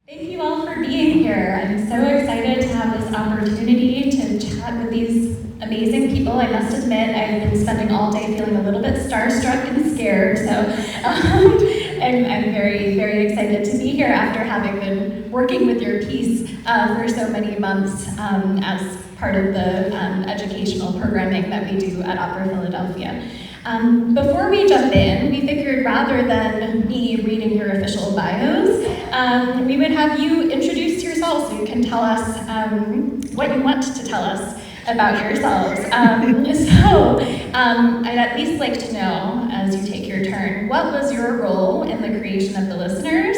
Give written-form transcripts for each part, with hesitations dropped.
Thank you all for being here. I'm so excited to have this opportunity to chat with these amazing people. I must admit, I've been spending all day feeling a little bit starstruck and scared, so I'm very, very excited to be here after having been working with your piece for so many months as part of the educational programming that we do at Opera Philadelphia. Before we jump in, we figured rather than me reading your official bios, we would have you introduce yourselves so you can tell us what you want to tell us about yourselves. I'd at least like to know, as you take your turn, what was your role in the creation of the listeners?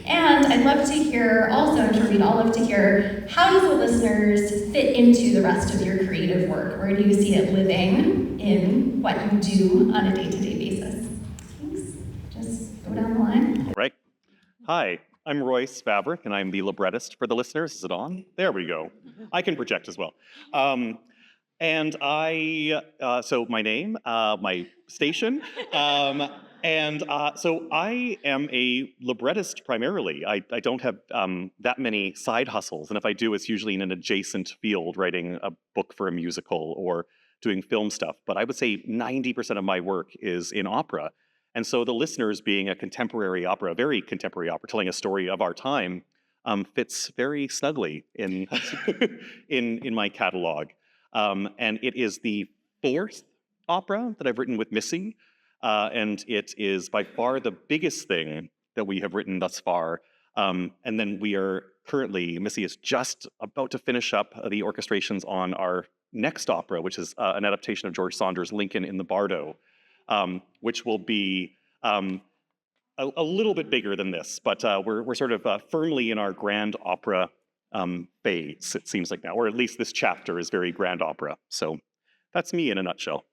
And I'd love to hear also, and to read all of to hear, how does the listeners fit into the rest of your creative work? Where do you see it living in what you do on a day-to-day basis? Thanks. Just go down the line. All right. Hi, I'm Royce Vavrek, and I'm the librettist for the listeners. Is it on? There we go. I can project as well. And so my name, my station, so I am a librettist primarily. I don't have that many side hustles, and if I do, it's usually in an adjacent field, writing a book for a musical or doing film stuff. But I would say 90% of my work is in opera. And so the listeners, being a contemporary opera, a very contemporary opera, telling a story of our time, fits very snugly in in my catalog. And it is the fourth opera that I've written with Missy, and it is by far the biggest thing that we have written thus far. And then we are currently, Missy is just about to finish up the orchestrations on our next opera, which is an adaptation of George Saunders' Lincoln in the Bardo, which will be a little bit bigger than this, but we're sort of firmly in our grand opera phase, it seems like now, or at least this chapter is very grand opera. So that's me in a nutshell.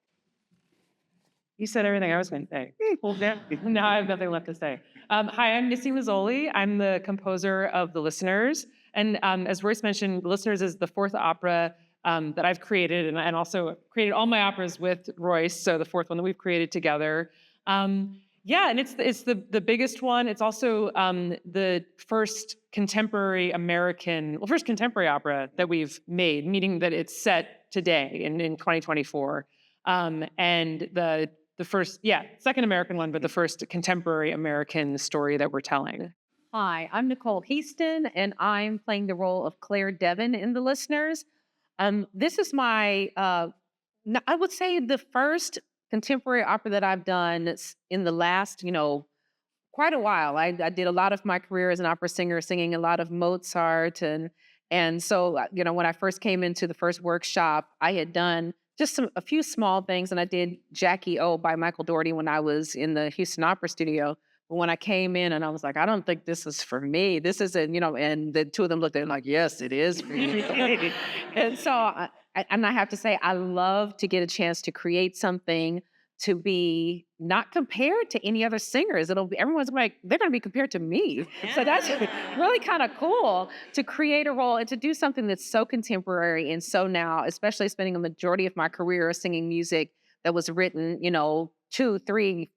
You said everything I was going to say. Well, now I have nothing left to say. Hi, I'm Missy Mazzoli. I'm the composer of The Listeners. And as Royce mentioned, The Listeners is the fourth opera that I've created, and also created all my operas with Royce, so the fourth one that we've created together. Yeah, and it's the biggest one. It's also the first contemporary opera that we've made, meaning that it's set today in 2024. And the first, second American one, but the first contemporary American story that we're telling. Hi, I'm Nicole Heaston, and I'm playing the role of Claire Devon in The Listeners. This is my, I would say, the first contemporary opera that I've done in the last, quite a while. I did a lot of my career as an opera singer, singing a lot of Mozart, and so when I first came into the first workshop, I had done just a few small things, and I did Jackie O by Michael Dougherty when I was in the Houston Opera Studio. But when I came in and I was like, I don't think this is for me. This isn't, and the two of them looked at it like, yes, it is for you. And so, I have to say, I love to get a chance to create something to be not compared to any other singers. Everyone's like, they're going to be compared to me. Yeah. So that's really kind of cool to create a role and to do something that's so contemporary and so now, especially spending a majority of my career singing music that was written, 2, 3,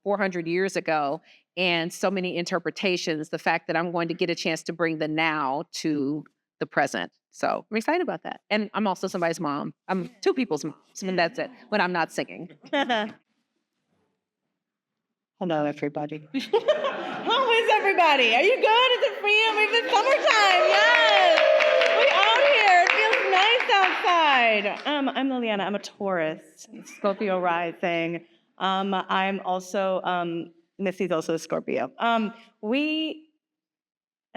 400 years ago, and so many interpretations. The fact that I'm going to get a chance to bring the now to the present. So I'm excited about that. And I'm also somebody's mom. I'm two people's moms, and that's it, when I'm not singing. Hello, everybody. How is everybody? Are you good? Is it freedom? It's summertime. Yes. We out here. It feels nice outside. I'm Lileana. I'm a Taurus, Scorpio rising. I'm also, Missy's also a Scorpio. And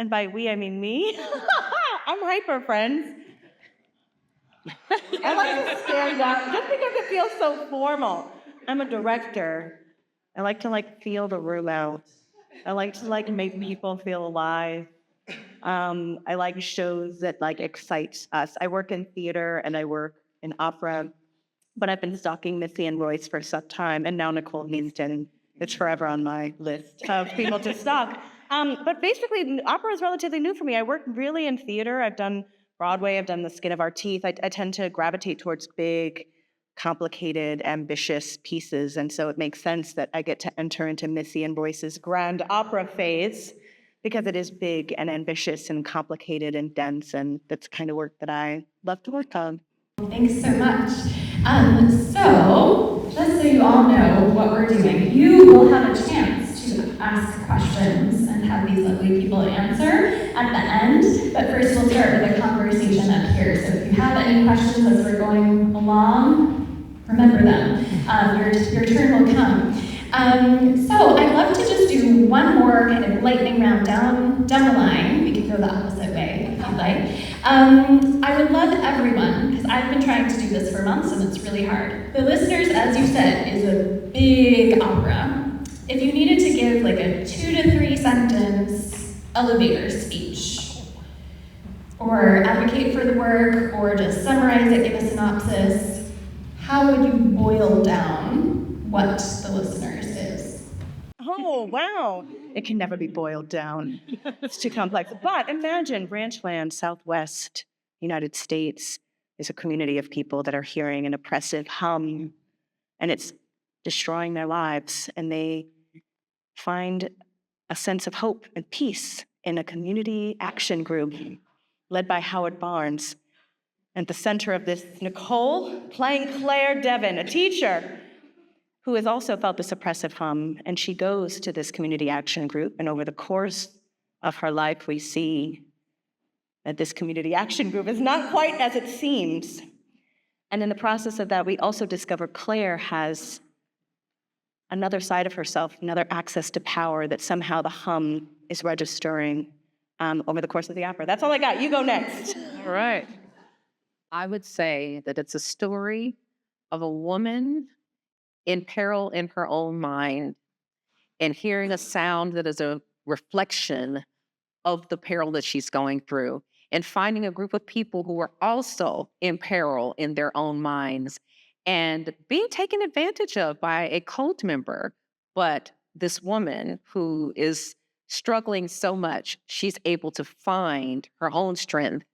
by we, I mean me. I'm hyper, friends. I like to stand up just because it feels so formal. I'm a director. I like to feel the room out. I like to make people feel alive. I like shows that excite us. I work in theater and I work in opera, but I've been stalking Missy and Royce for some time, and now Nicole Heaston. It's forever on my list of people to stalk. But basically, opera is relatively new for me. I work really in theater. I've done Broadway. I've done The Skin of Our Teeth. I tend to gravitate towards big, complicated, ambitious pieces. And so it makes sense that I get to enter into Missy and Royce's grand opera phase, because it is big and ambitious and complicated and dense, and that's kind of work that I love to work on. Thanks so much. So, just so you all know what we're doing, you will have a chance to ask questions and have these lovely people answer at the end. But first, we'll start with a conversation up here. So if you have any questions as we're going along, remember them. Your turn will come. So I'd love to just do one more kind of lightning round down the line. We can go the opposite way if you'd like. I would love everyone, because I've been trying to do this for months and it's really hard. The Listeners, as you said, is a big opera. If you needed to give like a 2 to 3 sentence elevator speech, or advocate for the work, or just summarize it, give a synopsis, how would you boil down what the Listeners is? Oh, wow. It can never be boiled down. It's too complex. But imagine Ranchland, Southwest United States, is a community of people that are hearing an oppressive hum, and it's destroying their lives, and they find a sense of hope and peace in a community action group led by Howard Barnes. At the center of this, Nicole playing Claire Devon, a teacher who has also felt this oppressive hum, and she goes to this community action group, and over the course of her life, we see that this community action group is not quite as it seems. And in the process of that, we also discover Claire has another side of herself, another access to power that somehow the hum is registering over the course of the opera. That's all I got. You go next. All right. I would say that it's a story of a woman in peril in her own mind and hearing a sound that is a reflection of the peril that she's going through, and finding a group of people who are also in peril in their own minds and being taken advantage of by a cult member. But this woman who is struggling so much, she's able to find her own strength.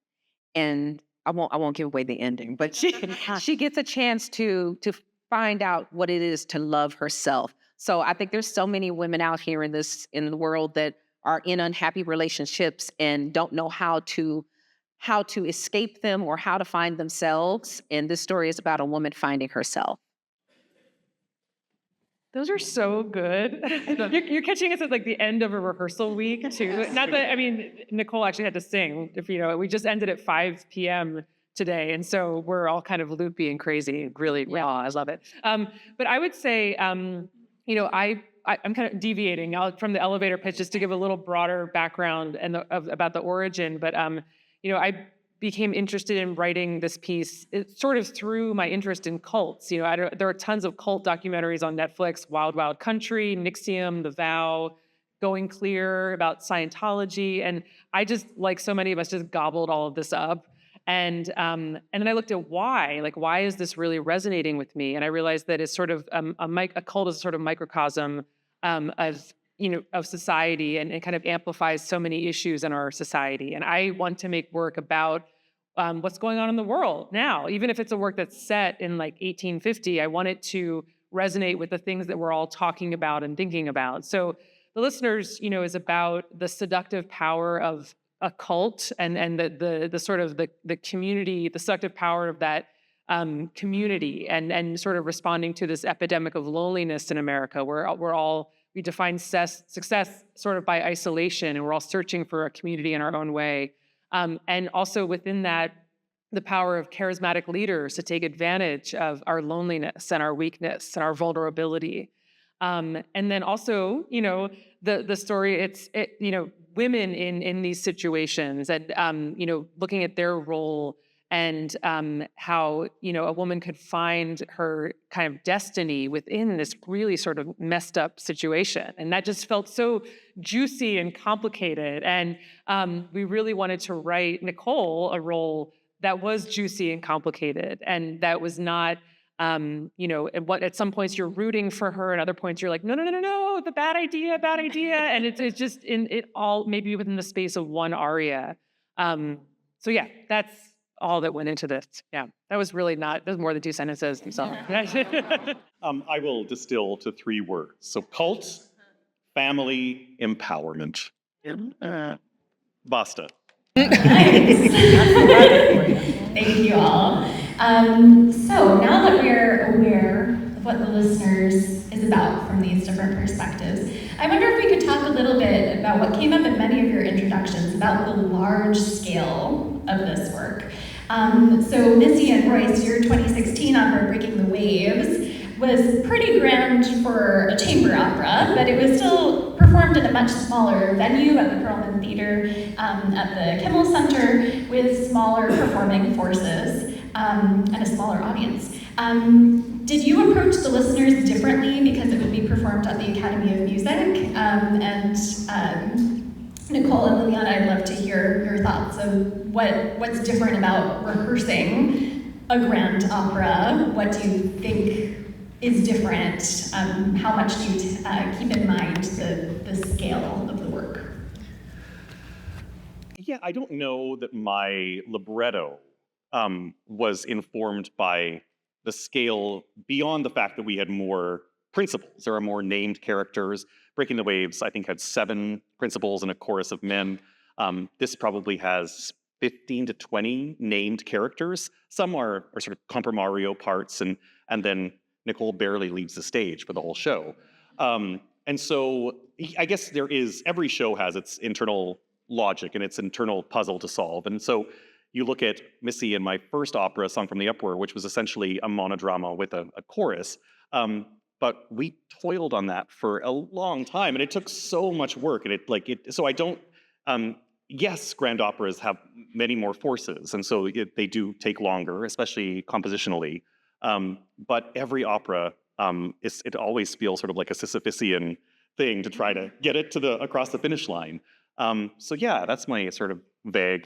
And I won't give away the ending, but she gets a chance to find out what it is to love herself. So I think there's so many women out here in the world that are in unhappy relationships and don't know how to escape them or how to find themselves. And this story is about a woman finding herself. Those are so good. You're catching us at like the end of a rehearsal week too. Not that, I mean, Nicole actually had to sing. We just ended at 5 p.m. today, and so we're all kind of loopy and crazy. Really, raw. I love it. But I would say, I'm kind of deviating from the elevator pitch just to give a little broader background about the origin. But I became interested in writing this piece sort of through my interest in cults. There are tons of cult documentaries on Netflix: Wild Wild Country, Nixium, The Vow, Going Clear, about Scientology, and I just, like so many of us, just gobbled all of this up. And then I looked at why is this really resonating with me? And I realized that it's sort of a cult is a sort of microcosm of society, and it kind of amplifies so many issues in our society. And I want to make work about what's going on in the world now. Even if it's a work that's set in like 1850, I want it to resonate with the things that we're all talking about and thinking about. So The Listeners, is about the seductive power of a cult and the sort of the community, the seductive power of that community, and sort of responding to this epidemic of loneliness in America, where we define success sort of by isolation, and we're all searching for a community in our own way. And also within that, the power of charismatic leaders to take advantage of our loneliness and our weakness and our vulnerability. And then also, the story, women in these situations, and, looking at their role, and how, a woman could find her kind of destiny within this really sort of messed up situation. And that just felt so juicy and complicated. And we really wanted to write Nicole a role that was juicy and complicated, and that was not, at some points you're rooting for her, and other points you're like, no, the bad idea. And it's just in it all, maybe within the space of one aria. So yeah, that's all that went into this. Yeah, that was more than 2 sentences. I'm sorry. I will distill to 3 words. So cult, family, empowerment. Basta. Nice. Thank you all. So now that we're aware of what the listeners is about from these different perspectives, I wonder if we could talk a little bit about what came up in many of your introductions about the large scale of this work. So Missy and Royce, your 2016 opera Breaking the Waves was pretty grand for a chamber opera, but it was still performed in a much smaller venue at the Perlman Theater at the Kimmel Center with smaller performing forces and a smaller audience. Did you approach the listeners differently because it would be performed at the Academy of Music? Nicole and Lileana, I'd love to hear your thoughts of what's different about rehearsing a grand opera. What do you think is different? How much do you keep in mind the scale of the work? Yeah, I don't know that my libretto was informed by the scale beyond the fact that we had more principals. There are more named characters. Breaking the Waves, I think, had 7 principals and a chorus of men. This probably has 15 to 20 named characters. Some are sort of compromario parts, and then Nicole barely leaves the stage for the whole show. And so I guess every show has its internal logic and its internal puzzle to solve. And so you look at Missy in my first opera, Song from the Upper, which was essentially a monodrama with a chorus. But we toiled on that for a long time, and it took so much work. And so I don't. Yes, grand operas have many more forces, and so they do take longer, especially compositionally. But every opera, it always feels sort of like a Sisyphusian thing to try to get it across the finish line. So yeah, that's my sort of vague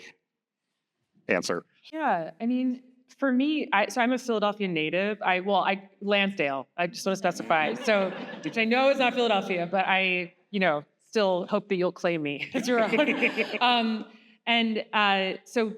answer. Yeah, I mean, for me, so I'm a Philadelphia native. Lansdale. I just want to specify. So, which I know is not Philadelphia, but I, still hope that you'll claim me as your own. So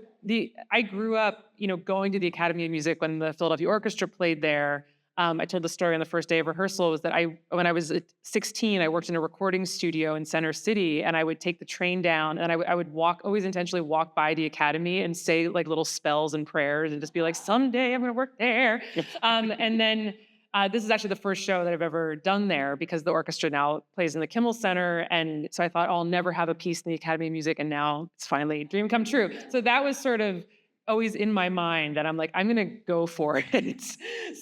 I grew up, going to the Academy of Music when the Philadelphia Orchestra played there. I told the story on the first day of rehearsal was that when I was 16, I worked in a recording studio in Center City, and I would take the train down, and I would always intentionally walk by the Academy and say like little spells and prayers and just be like, someday I'm gonna work there. And then this is actually the first show that I've ever done there because the orchestra now plays in the Kimmel Center. And so I thought, I'll never have a piece in the Academy of Music, and now it's finally a dream come true. So that was sort of always in my mind that I'm like, I'm gonna go for it.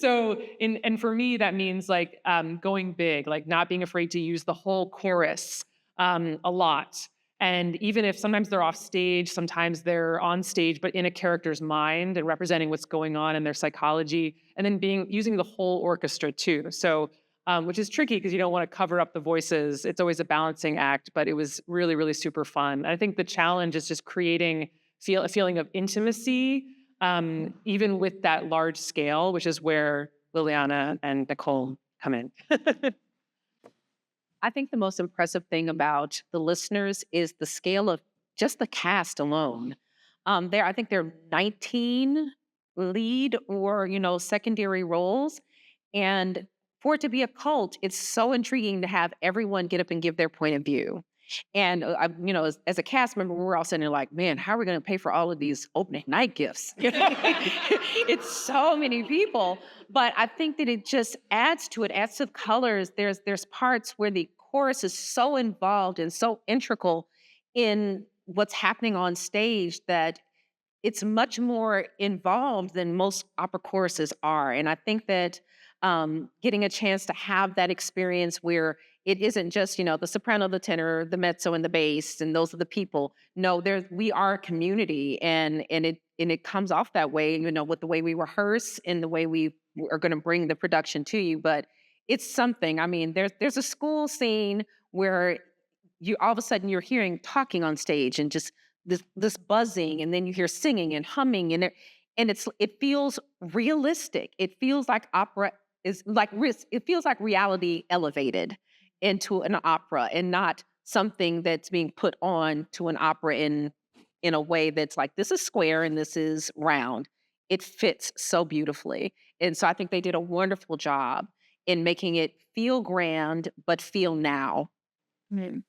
So, and for me, that means like going big, like not being afraid to use the whole chorus a lot. And even if sometimes they're off stage, sometimes they're on stage, but in a character's mind and representing what's going on in their psychology, and then using the whole orchestra too. So, which is tricky because you don't want to cover up the voices. It's always a balancing act, but it was really, really super fun. I think the challenge is just creating a feeling of intimacy, even with that large scale, which is where Lileana and Nicole come in. I think the most impressive thing about the listeners is the scale of just the cast alone. I think there are 19 lead or, secondary roles. And for it to be a cult, it's so intriguing to have everyone get up and give their point of view. And as a cast member, we're all sitting there like, man, how are we going to pay for all of these opening night gifts? It's so many people, but I think that it just adds to the colors. There's parts where the chorus is so involved and so integral in what's happening on stage that it's much more involved than most opera choruses are. And I think that getting a chance to have that experience where it isn't just, the soprano, the tenor, the mezzo, and the bass, and those are the people. No, we are a community, and it comes off that way, with the way we rehearse and the way we are going to bring the production to you. But it's something. I mean, there's a school scene where you all of a sudden you're hearing talking on stage and just this buzzing, and then you hear singing and humming, and it feels realistic. It feels like opera is like risk. It feels like reality elevated into an opera, and not something that's being put on to an opera in a way that's like, this is square and this is round. It fits so beautifully. And so I think they did a wonderful job in making it feel grand, but feel now. Mm.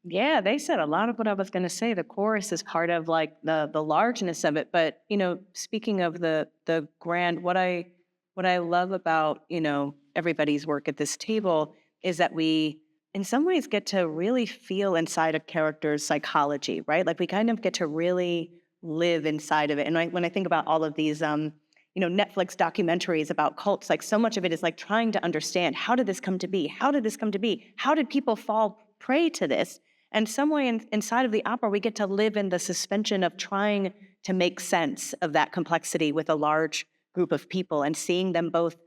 Yeah, they said a lot of what I was going to say. The chorus is part of like the largeness of it. But speaking of the grand, what I love about everybody's work at this table is that we, in some ways, get to really feel inside a character's psychology, right? Like we kind of get to really live inside of it. And when I think about all of these, Netflix documentaries about cults, like so much of it is like trying to understand, how did this come to be? How did this come to be? How did people fall prey to this? And some way inside of the opera, we get to live in the suspension of trying to make sense of that complexity with a large group of people and seeing them both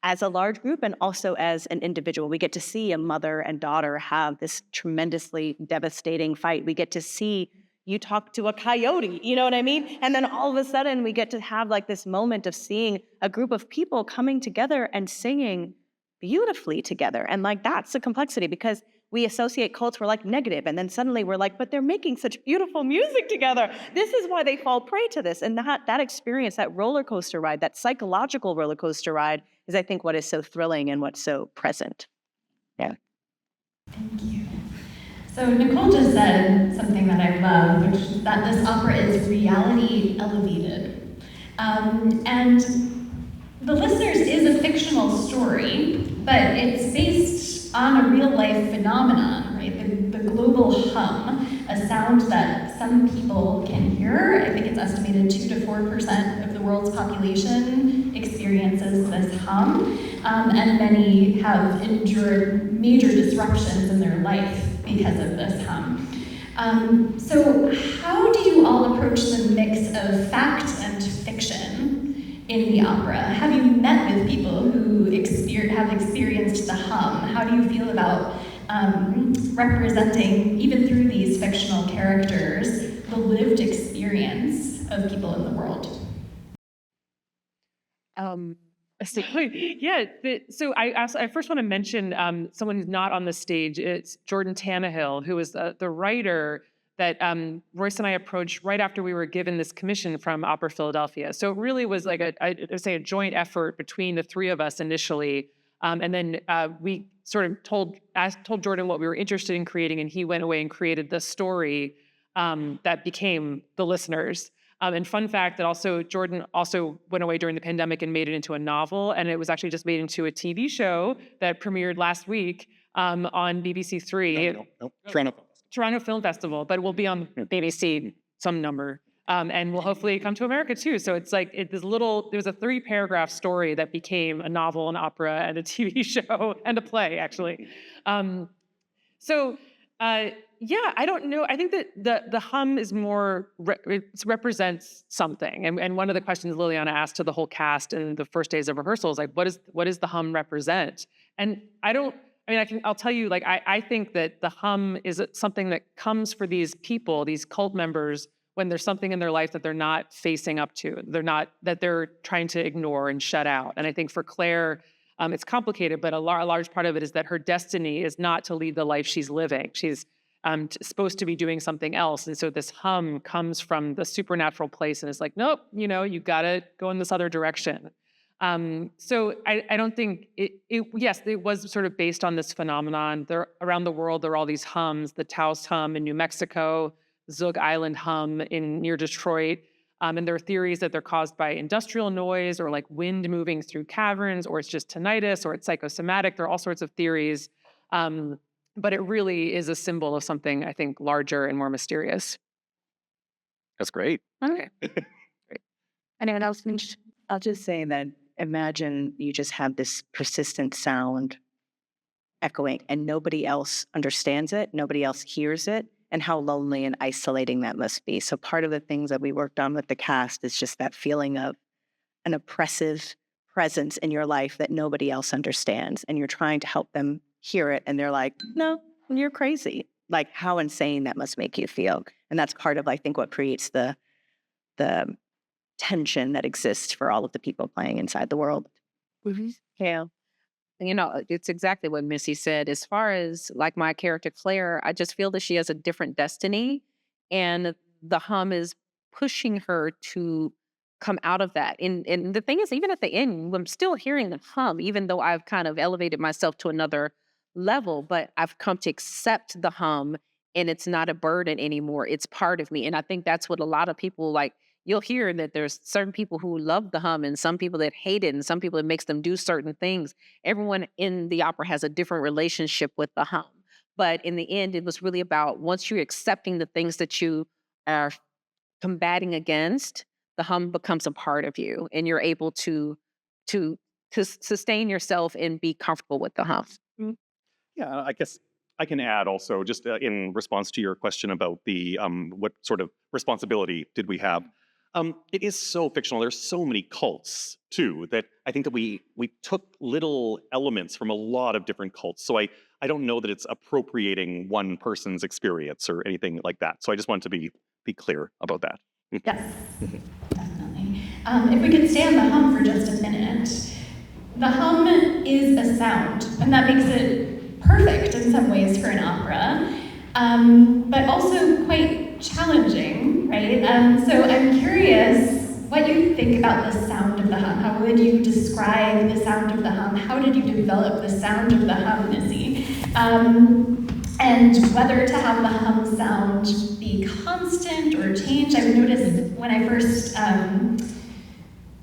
as a large group and also as an individual. We get to see a mother and daughter have this tremendously devastating fight. We get to see you talk to a coyote, you know what I mean? And then all of a sudden we get to have like this moment of seeing a group of people coming together and singing beautifully together. And like, that's the complexity, because we associate cults, we're like negative, and then suddenly we're like, but they're making such beautiful music together. This is why they fall prey to this. And that experience, that roller coaster ride, that psychological roller coaster ride, is I think what is so thrilling and what's so present. Yeah. Thank you. So Nicole just said something that I love, which is that this opera is reality elevated. And The Listeners is a fictional story, but it's based on a real-life phenomenon, right? The global hum, a sound that some people can hear. I think it's estimated 2 to 4% of the world's population experiences this hum, and many have endured major disruptions in their life because of this hum. So how do you all approach the mix of fact and fiction in the opera? Have you met with people who have experienced the hum? How do you feel about representing, even through these fictional characters, the lived experience of people in the world? So I first want to mention someone who's not on the stage. It's Jordan Tannehill, who is the writer that Royce and I approached right after we were given this commission from Opera Philadelphia. So it really was like a joint effort between the three of us initially. And then we sort of told Jordan what we were interested in creating, and he went away and created the story that became The Listeners. And fun fact that Jordan also went away during the pandemic and made it into a novel, and it was actually just made into a TV show that premiered last week on BBC Three. No. Toronto Film Festival, but it will be on BBC some number. And will hopefully come to America too. So it's like there was a 3-paragraph story that became a novel, an opera, and a TV show, and a play, actually. I don't know. I think that the hum is more, it represents something. And one of the questions Lileana asked to the whole cast in the first days of rehearsals, like, what does the hum represent? And I'll tell you, like, I think that the hum is something that comes for these people, these cult members, when there's something in their life that they're not facing up to, that they're trying to ignore and shut out. And I think for Claire, it's complicated, but a large part of it is that her destiny is not to lead the life she's living. She's supposed to be doing something else. And so this hum comes from the supernatural place and it's like, nope, you gotta go in this other direction. So I don't think yes, it was sort of based on this phenomenon. Around the world, there are all these hums, the Taos hum in New Mexico, Zug Island hum near Detroit. And there are theories that they're caused by industrial noise or like wind moving through caverns, or it's just tinnitus, or it's psychosomatic. There are all sorts of theories. But it really is a symbol of something, I think, larger and more mysterious. That's great. Okay. Great. Anyone else? I'll just say that imagine you just have this persistent sound echoing and nobody else understands it, nobody else hears it, and how lonely and isolating that must be. So part of the things that we worked on with the cast is just that feeling of an oppressive presence in your life that nobody else understands, and you're trying to help them hear it, and they're like, no, you're crazy. Like, how insane that must make you feel. And that's part of, I think, what creates the tension that exists for all of the people playing inside the world. Yeah. It's exactly what Missy said. As far as like my character Claire, I just feel that she has a different destiny, and the hum is pushing her to come out of that. And the thing is, even at the end, I'm still hearing the hum, even though I've kind of elevated myself to another level, but I've come to accept the hum and it's not a burden anymore. It's part of me. And I think that's what a lot of people like. You'll hear that there's certain people who love the hum and some people that hate it and some people it makes them do certain things. Everyone in the opera has a different relationship with the hum. But in the end, it was really about once you're accepting the things that you are combating against, the hum becomes a part of you and you're able to sustain yourself and be comfortable with the hum. Yeah, I guess I can add also, just in response to your question about the what sort of responsibility did we have. It is so fictional. There's so many cults too that I think that we took little elements from a lot of different cults. So I don't know that it's appropriating one person's experience or anything like that. So I just wanted to be clear about that. Yes, definitely. If we could stay on the hum for just a minute. The hum is a sound, and that makes it perfect in some ways for an opera, but also quite challenging, right? So I'm curious what you think about the sound of the hum. How would you describe the sound of the hum? How did you develop the sound of the hum, Missy? And whether to have the hum sound be constant or change. I've noticed when I first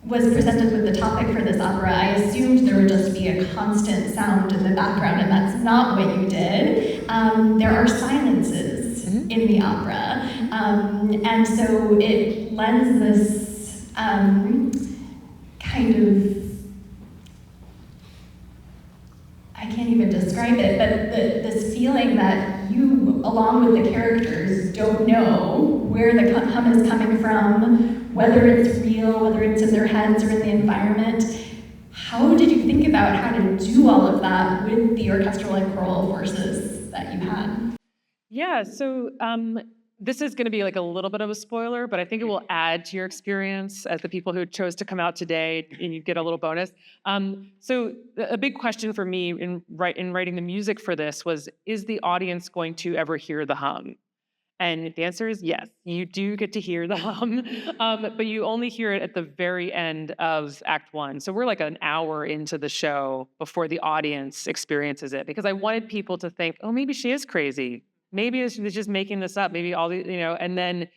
was presented with the topic for this opera, I assumed there would just be a constant sound in the background, and that's not what you did. There are silences in the opera, and so it lends this kind of, I can't even describe it, but this feeling that you, along with the characters, don't know where the hum is coming from, whether it's real, whether it's in their heads or in the environment. How did you think about how to do all of that with the orchestral and choral forces that you had? Yeah, so this is going to be like a little bit of a spoiler, but I think it will add to your experience as the people who chose to come out today, and you get a little bonus. So a big question for me in writing the music for this was, is the audience going to ever hear the hum? And the answer is yes, you do get to hear the hum, but you only hear it at the very end of Act 1. So we're like an hour into the show before the audience experiences it, because I wanted people to think, oh, maybe she is crazy. Maybe she's just making this up. Maybe all the, and then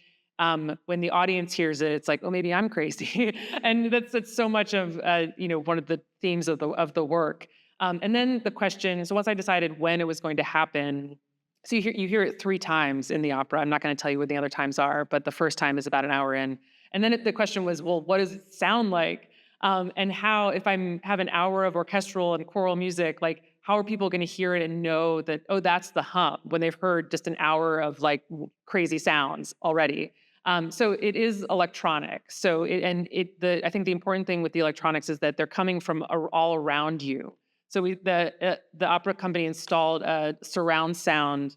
when the audience hears it, it's like, oh, maybe I'm crazy. And that's so much of, one of the themes of the work. And then the question, so once I decided when it was going to happen, so you hear it 3 times in the opera. I'm not going to tell you what the other times are, but the first time is about an hour in. And then the question was, well, what does it sound like? And how, if I have an hour of orchestral and choral music, like how are people going to hear it and know that, oh, that's the hum, when they've heard just an hour of like crazy sounds already? So it is electronic. So I think the important thing with the electronics is that they're coming from all around you. So the opera company installed a surround sound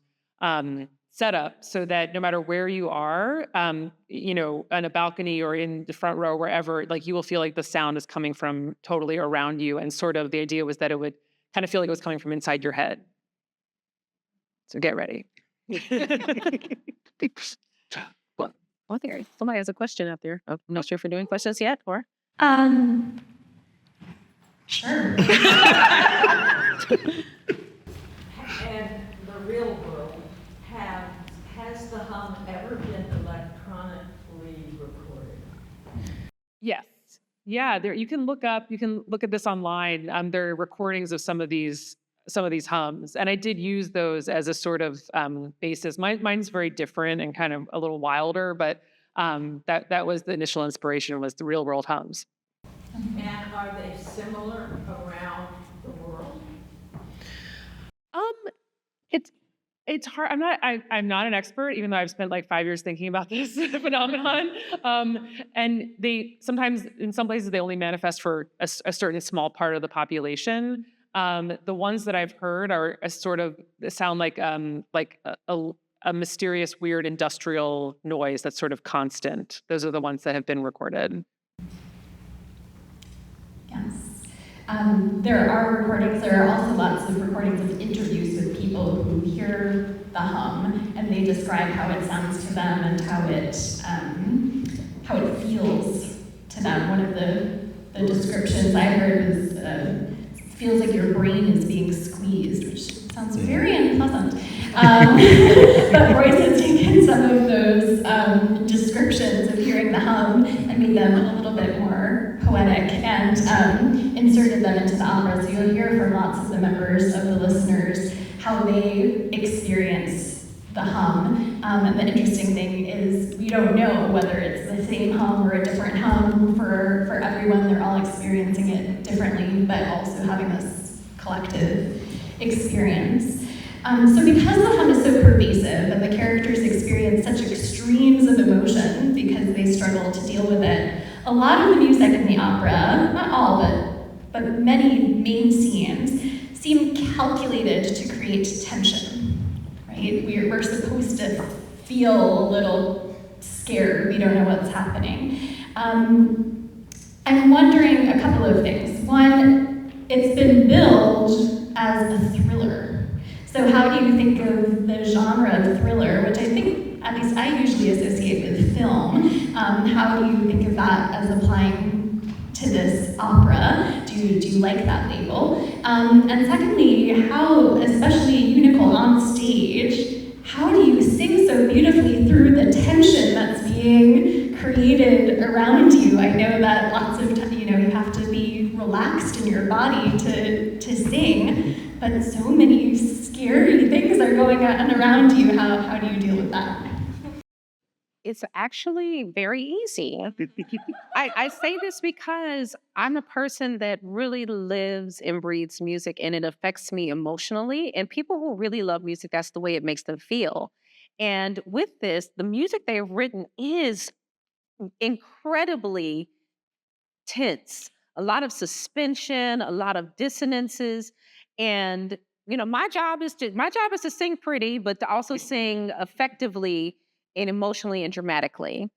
setup so that no matter where you are, on a balcony or in the front row, wherever, like you will feel like the sound is coming from totally around you. And sort of the idea was that it would kind of feel like it was coming from inside your head. So get ready. Well, there. Somebody has a question out there. I'm not sure if we're doing questions yet, or? Sure. And the real world, has the hum ever been electronically recorded? Yes. Yeah, you can look at this online. There are recordings of some of these hums, and I did use those as a sort of basis. Mine's very different and kind of a little wilder, but that was the initial inspiration, was the real world hums. And are they similar around the world? It's hard. I'm not an expert, even though I've spent like 5 years thinking about this phenomenon. And sometimes in some places they only manifest for a certain small part of the population. The ones that I've heard are sound like a mysterious, weird industrial noise that's sort of constant. Those are the ones that have been recorded. Yes. There are recordings. There are also lots of recordings of interviews with people who hear the hum, and they describe how it sounds to them and how it feels to them. One of the descriptions I heard was feels like your brain is being squeezed, which Sounds very unpleasant. But Royce has taken some of those descriptions of hearing the hum and made them a little bit more poetic and inserted them into the opera. So you'll hear from lots of the members of the listeners how they experience the hum. And the interesting thing is we don't know whether it's the same hum or a different hum for everyone. They're all experiencing it differently, but also having this collective experience. So because the hum is so pervasive and the characters experience such extremes of emotion because they struggle to deal with it, a lot of the music in the opera, not all, but many main scenes, seem calculated to create tension, right? We're supposed to feel a little scared. We don't know what's happening. I'm wondering a couple of things. One, it's been billed as a thriller. So how do you think of the genre of thriller, which I think, at least I usually associate with film. How do you think of that as applying to this opera? Do you like that label? And secondly, how, especially you, Nicole, on stage, how do you sing so beautifully through the tension that's being created around you? I know that lots of times, you have to be relaxed in your body to sing, but so many scary things are going on around you. How do you deal with that? It's actually very easy. I say this because I'm a person that really lives and breathes music, and it affects me emotionally. And people who really love music, that's the way it makes them feel. And with this, the music they have written is incredibly tense, a lot of suspension, a lot of dissonances. And my job is to sing pretty, but to also sing effectively and emotionally and dramatically.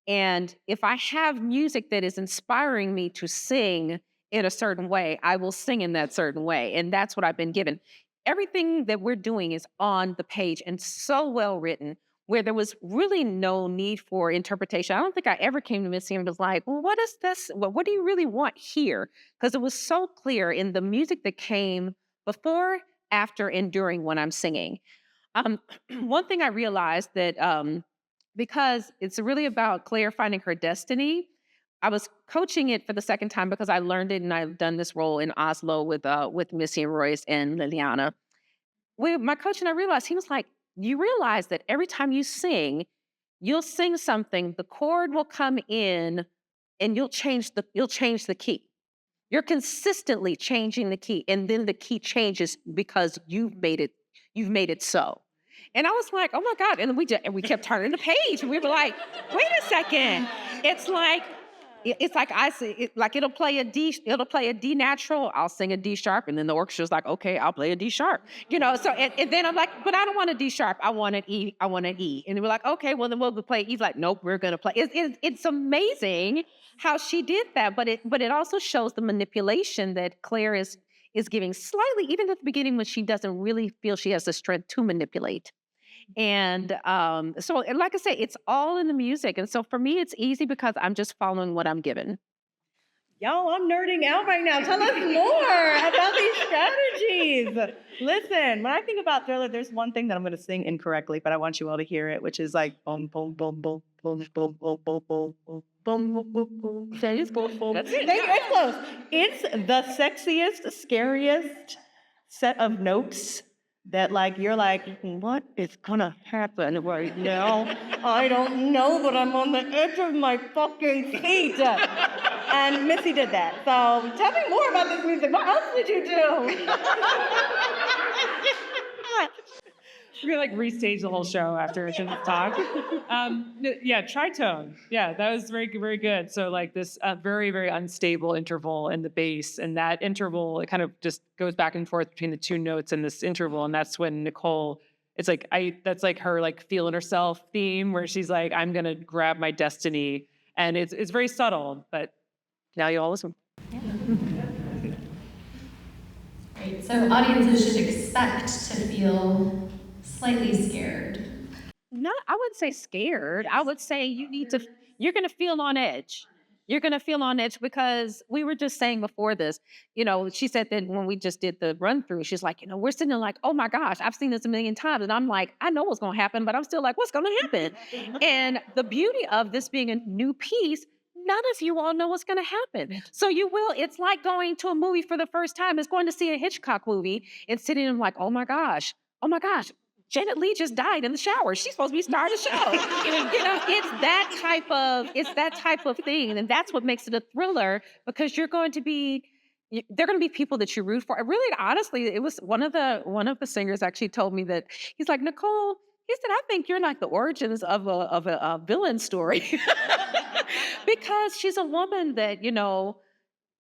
And if I have music that is inspiring me to sing in a certain way, I will sing in that certain way. And that's what I've been given. Everything that we're doing is on the page and so well written, where there was really no need for interpretation. I don't think I ever came to Missy and was like, well, what is this? What do you really want here? Because it was so clear in the music that came before, after, and during when I'm singing. One thing I realized that because it's really about Claire finding her destiny, I was coaching it for the second time because I learned it and I've done this role in Oslo with Missy and Royce and Lileana. With my coach and I realized, he was like, you realize that every time you sing, you'll sing something, the chord will come in and you'll change the key. You're consistently changing the key, and then the key changes because you've made it so. And I was like, oh my God. And we kept turning the page and we were like, wait a second. It's like I say, it'll play a D natural, I'll sing a D sharp, and then the orchestra's like, okay, I'll play a D sharp. So and then I'm like, but I don't want a D sharp, I want an E. And they were like, okay, well then we'll play E. Like, nope, we're gonna play. It's amazing how she did that, but it also shows the manipulation that Claire is giving slightly, even at the beginning when she doesn't really feel she has the strength to manipulate. And so, like I say, it's all in the music. And so for me, it's easy because I'm just following what I'm given. Y'all, I'm nerding out right now. Tell us more about these strategies. Listen, when I think about thriller, there's one thing that I'm going to sing incorrectly, but I want you all to hear it, which is like boom, boom, boom, boom, boom, boom, boom, boom, boom, boom, boom, boom, boom. That's it. Thank you. It's close. It's the sexiest, scariest set of notes that you're like, what is gonna happen right now? I don't know, but I'm on the edge of my fucking seat. And Missy did that. So tell me more about this music. What else did you do? We're gonna restage the whole show after Jim's talk. Yeah, tritone. Yeah, that was very, very good. So this very, very unstable interval in the bass, and that interval, it kind of just goes back and forth between the two notes in this interval, and that's when Nicole, that's her feeling herself theme, where she's like, I'm gonna grab my destiny, and it's very subtle, but now you all listen. Yeah. Great. So audiences should expect to feel slightly scared. No, I wouldn't say scared. I would say you're going to feel on edge. You're going to feel on edge because we were just saying before this, she said that when we just did the run through, she's like, we're sitting there like, oh my gosh, I've seen this a million times. And I'm like, I know what's going to happen, but I'm still like, what's going to happen? And the beauty of this being a new piece, none of you all know what's going to happen. So it's like going to a movie for the first time. It's going to see a Hitchcock movie and sitting in like, oh my gosh, Janet Leigh just died in the shower. She's supposed to be starting the show. It's that type of thing. And that's what makes it a thriller, because they're going to be people that you root for. Really, honestly, it was one of the singers actually told me that he's like, Nicole, he said, I think you're like the origins of a villain story. Because she's a woman that,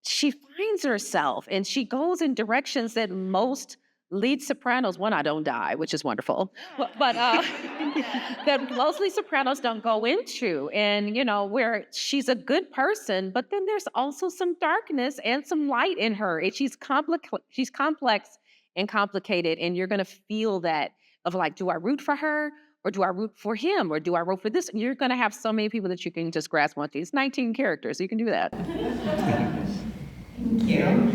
she finds herself and she goes in directions that most lead sopranos, one, I don't die, which is wonderful, but that most lead sopranos don't go into. And, where she's a good person, but then there's also some darkness and some light in her. And she's complex and complicated. And you're going to feel that of like, do I root for her? Or do I root for him? Or do I root for this? And you're going to have so many people that you can just grasp onto. It's 19 characters, so you can do that. Thank you.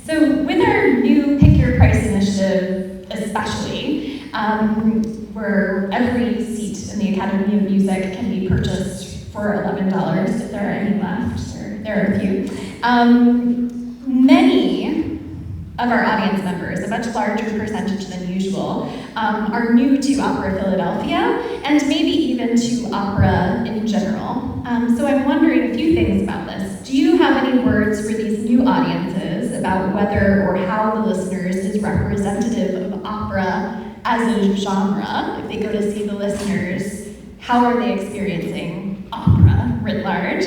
So with our new Pick Your Price initiative, especially, where every seat in the Academy of Music can be purchased for $11, if there are any left, there are a few. Many of our audience members, a much larger percentage than usual, are new to Opera Philadelphia, and maybe even to opera in general. So I'm wondering a few things about this. Do you have any words for these new audiences about whether or how the listeners is representative of opera as a genre? If they go to see the listeners, how are they experiencing opera writ large?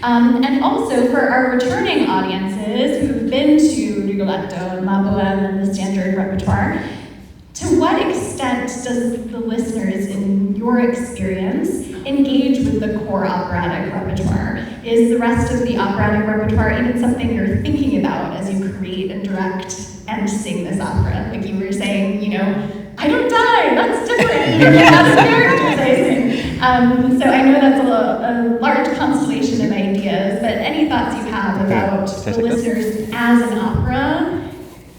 And also for our returning audiences who've been to Rigoletto and La Boheme and the standard repertoire, to what extent does the listeners, in your experience, engage with the core operatic repertoire? Is the rest of the operatic repertoire even something you're thinking about as you create and direct and sing this opera? Like you were saying, I don't die, that's different. That's characters I sing. So I know that's a large constellation of ideas, but any thoughts you have about the listeners as an opera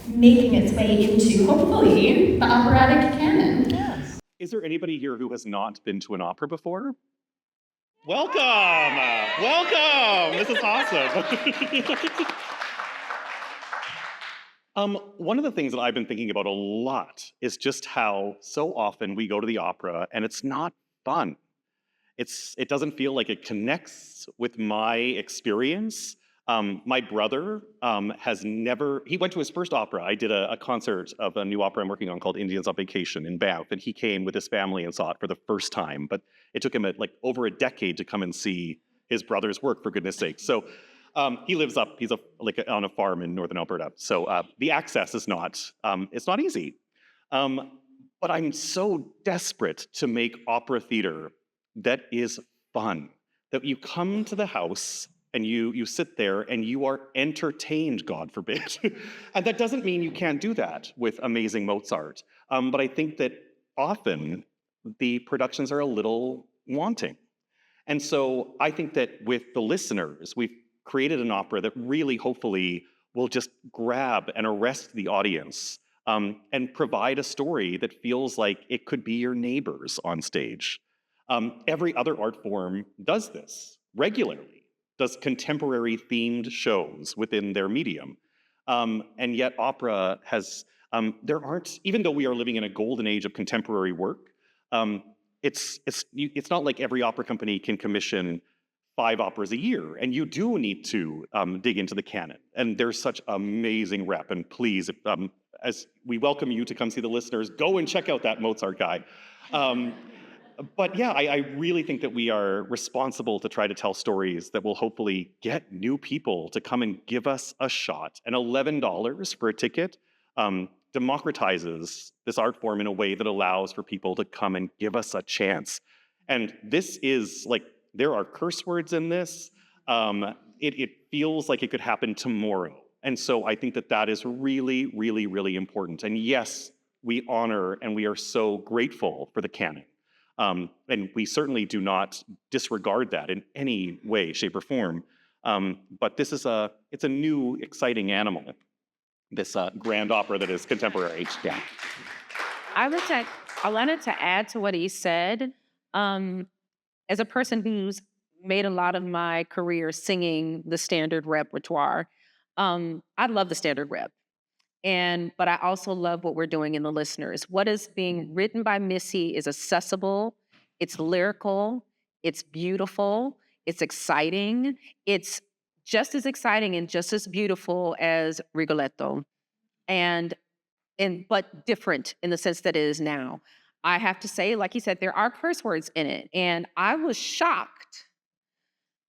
making its way into, hopefully, the operatic canon? Yes. Is there anybody here who has not been to an opera before? Welcome! Welcome! This is awesome. One of the things that I've been thinking about a lot is just how so often we go to the opera and it's not fun. It doesn't feel like it connects with my experience. My brother he went to his first opera. I did a concert of a new opera I'm working on called Indians on Vacation in Banff, and he came with his family and saw it for the first time, but it took him over a decade to come and see his brother's work, for goodness sake. So he lives he's on a farm in northern Alberta. So the access is it's not easy. But I'm so desperate to make opera theater that is fun, that you come to the house and you sit there and you are entertained, God forbid. And that doesn't mean you can't do that with amazing Mozart. But I think that often the productions are a little wanting. And so I think that with the listeners, we've created an opera that really hopefully will just grab and arrest the audience and provide a story that feels like it could be your neighbors on stage. Every other art form does this regularly, does contemporary themed shows within their medium. And yet opera has, even though we are living in a golden age of contemporary work, it's not like every opera company can commission 5 operas a year, and you do need to dig into the canon. And there's such amazing rep, and please, as we welcome you to come see the listeners, go and check out that Mozart guy. But yeah, I really think that we are responsible to try to tell stories that will hopefully get new people to come and give us a shot. And $11 for a ticket democratizes this art form in a way that allows for people to come and give us a chance. And this is there are curse words in this. It feels like it could happen tomorrow. And so I think that is really, really, really important. And yes, we honor and we are so grateful for the canon. And we certainly do not disregard that in any way, shape, or form. But this is it's a new, exciting animal, this grand opera that is contemporary. Yeah. I wanted to add to what he said. As a person who's made a lot of my career singing the standard repertoire, I love the standard rep. But I also love what we're doing in the listeners. What is being written by Missy is accessible, it's lyrical, it's beautiful, it's exciting. It's just as exciting and just as beautiful as Rigoletto. But different in the sense that it is now. I have to say, like he said, there are curse words in it. And I was shocked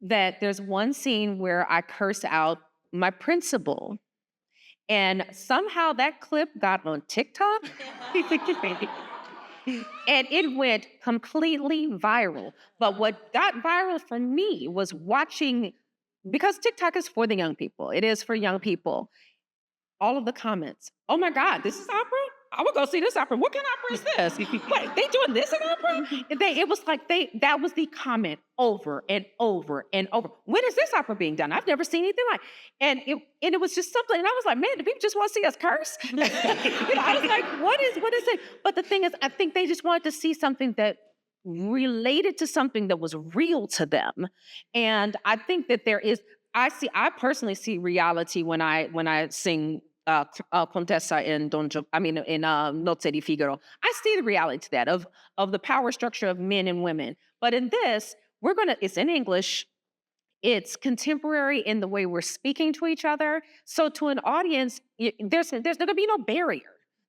that there's one scene where I curse out my principal. And somehow that clip got on TikTok. And it went completely viral. But what got viral for me was watching, because TikTok is for the young people. It is for young people. All of the comments. Oh my God, this is opera? I would go see this opera. What kind of opera is this? What, they doing this in opera? It was like that was the comment over and over and over. When is this opera being done? I've never seen anything like. And it was just something. And I was like, man, do people just want to see us curse? I was like, what is it? But the thing is, I think they just wanted to see something that related to something that was real to them. And I think that I personally see reality when I sing Contessa in Nozze di Figaro. I see the reality to that of the power structure of men and women. But in this, it's in English. It's contemporary in the way we're speaking to each other. So to an audience, there's going to be no barrier.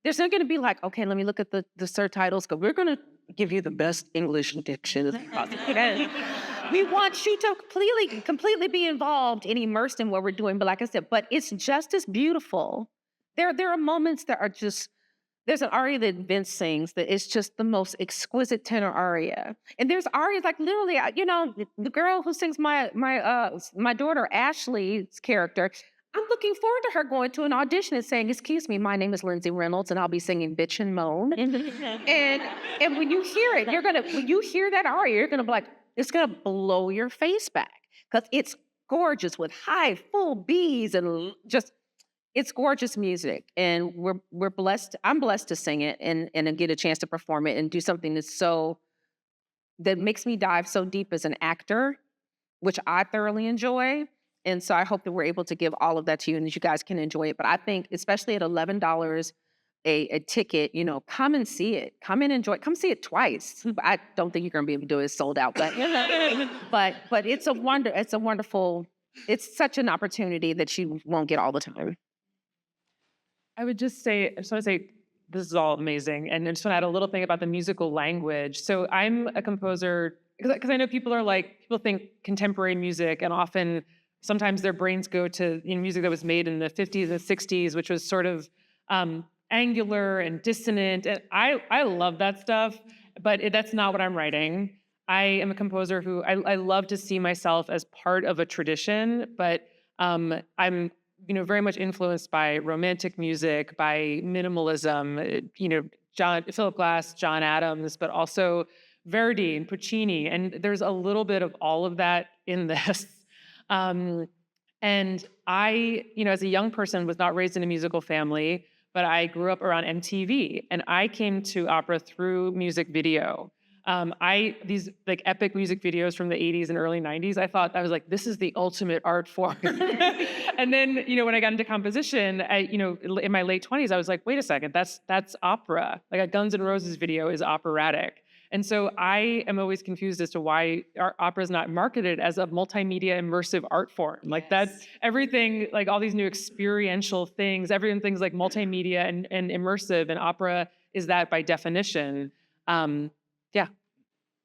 There's not going to be like, okay, let me look at the subtitles, because we're going to give you the best English diction. We want you to completely be involved and immersed in what we're doing. But like I said, it's just as beautiful. There are moments that are just, there's an aria that Vince sings that is just the most exquisite tenor aria. And there's arias like literally, the girl who sings my daughter Ashley's character, I'm looking forward to her going to an audition and saying, excuse me, my name is Lindsay Reynolds and I'll be singing Bitch and Moan. and when you hear it, when you hear that aria, you're gonna be like, it's gonna blow your face back, because it's gorgeous with high, full B's and just, it's gorgeous music. And we're blessed. I'm blessed to sing it and get a chance to perform it and do something that makes me dive so deep as an actor, which I thoroughly enjoy. And so I hope that we're able to give all of that to you and that you guys can enjoy it. But I think, especially at $11 a ticket, come and see it. Come and enjoy it. Come see it twice. I don't think you're going to be able to do it sold out, but it's it's such an opportunity that you won't get all the time. I just want to say, this is all amazing. And I just want to add a little thing about the musical language. So I'm a composer, because I know people think contemporary music, and often, sometimes their brains go to music that was made in the 50s and 60s, which was sort of angular and dissonant. And I love that stuff, but that's not what I'm writing. I am a composer who I love to see myself as part of a tradition, but I'm very much influenced by romantic music, by minimalism, Philip Glass, John Adams, but also Verdi and Puccini. And there's a little bit of all of that in this. And I, as a young person, was not raised in a musical family, but I grew up around MTV, and I came to opera through music video. These epic music videos from the 80s and early 90s, I was like, this is the ultimate art form. And then, when I got into composition, in my late 20s, I was like, wait a second, that's opera. Like a Guns N' Roses video is operatic. And so I am always confused as to why our opera is not marketed as a multimedia immersive art form. Like that's everything, like all these new experiential things, things like multimedia and immersive, and opera is that by definition. Yeah.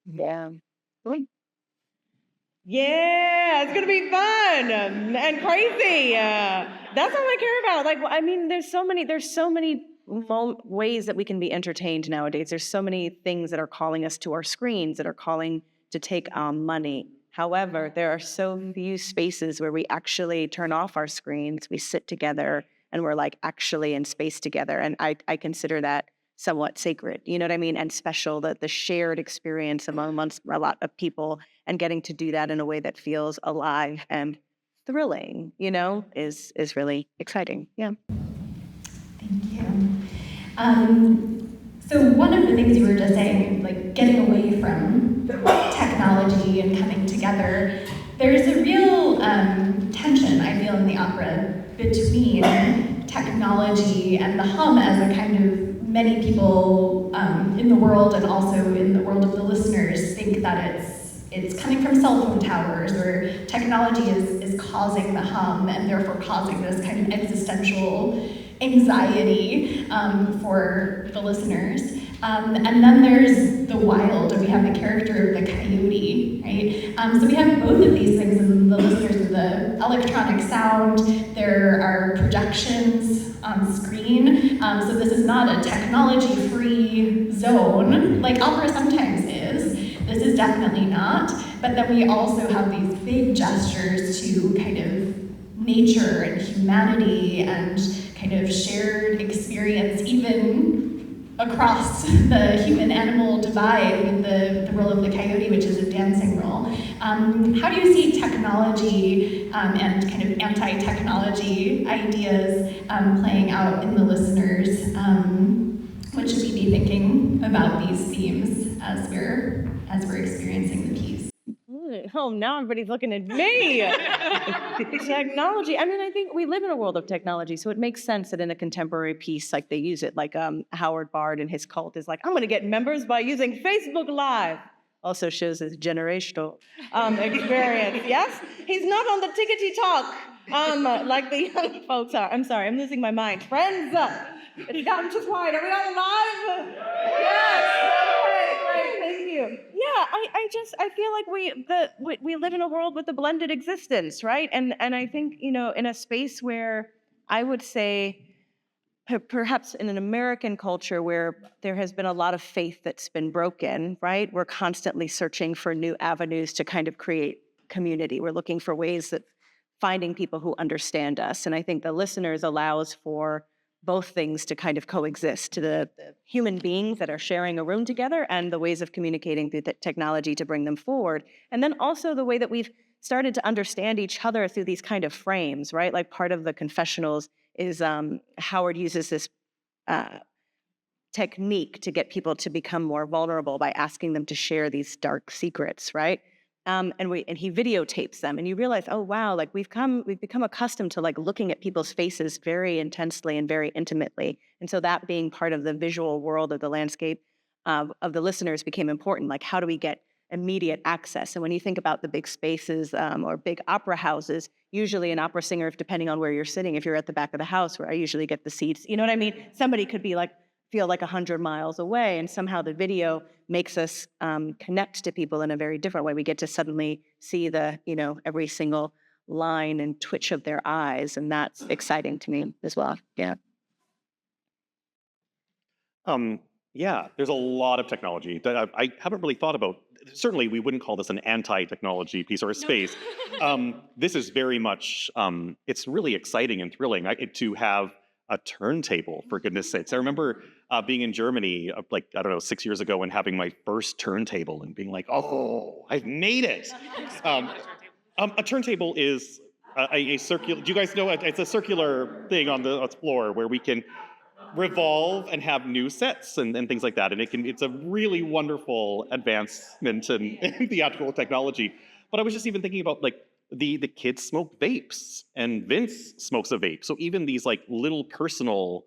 Yeah, it's gonna be fun and crazy. That's all I care about. There's so many ways that we can be entertained nowadays. There's so many things that are calling us to our screens, that are calling to take our money. However, there are so few spaces where we actually turn off our screens, we sit together, and we're actually in space together. And I consider that somewhat sacred, you know what I mean? And special, that the shared experience amongst a lot of people, and getting to do that in a way that feels alive and thrilling, is really exciting. Yeah. Thank you. So one of the things you were just saying, like getting away from technology and coming together, there's a real tension, I feel, in the opera between technology and the hum as a kind of many people in the world and also in the world of the listeners think that it's coming from cell phone towers, or technology is causing the hum and therefore causing this kind of existential anxiety for the listeners. And then there's the wild, and we have the character of the coyote, right? So we have both of these things in the listeners with the electronic sound. There are projections on screen. So this is not a technology-free zone, like opera sometimes is. This is definitely not. But then we also have these big gestures to kind of nature and humanity and kind of shared experience, even across the human-animal divide with the role of the coyote, which is a dancing role. How do you see technology and kind of anti-technology ideas playing out in the listeners? What should we be thinking about these themes as we're experiencing the piece? Oh, now everybody's looking at me. Technology. I mean, I think we live in a world of technology, so it makes sense that in a contemporary piece, like they use it, like Howard Bard and his cult is like, I'm going to get members by using Facebook Live. Also shows his generational experience. Yes, he's not on the tickety talk like the young folks are. I'm sorry, I'm losing my mind. Friends, it's gotten too quiet. Are we all live? Yes. Okay, great. Thank you. Yeah, I feel like we live in a world with a blended existence, right? And I think, in a space where I would say perhaps in an American culture where there has been a lot of faith that's been broken, right? We're constantly searching for new avenues to kind of create community. We're looking for ways that finding people who understand us. And I think the listeners allows for both things to kind of coexist, to the human beings that are sharing a room together and the ways of communicating through the technology to bring them forward. And then also the way that we've started to understand each other through these kind of frames, right? Like part of the confessionals is Howard uses this technique to get people to become more vulnerable by asking them to share these dark secrets, right? And he videotapes them, and you realize, oh wow, like we've become accustomed to like looking at people's faces very intensely and very intimately, and so that being part of the visual world of the landscape of the listeners became important. Like, how do we get immediate access? And when you think about the big spaces or big opera houses, usually an opera singer, depending on where you're sitting, if you're at the back of the house where I usually get the seats, you know what I mean? Somebody could be like, feel like 100 miles away, and somehow the video makes us connect to people in a very different way. We get to suddenly see every single line and twitch of their eyes, and that's exciting to me as well. Yeah. Yeah, there's a lot of technology that I haven't really thought about. Certainly, we wouldn't call this an anti-technology piece or a space. This is very much, it's really exciting and thrilling to have a turntable, for goodness sakes. I remember being in Germany, 6 years ago, and having my first turntable and being like, oh, I've made it. A turntable is a circular, do you guys know, it's a circular thing on the floor where we can revolve and have new sets and things like that. And it's a really wonderful advancement in theatrical technology. But I was just even thinking about like the kids smoke vapes, and Vince smokes a vape. So even these like little personal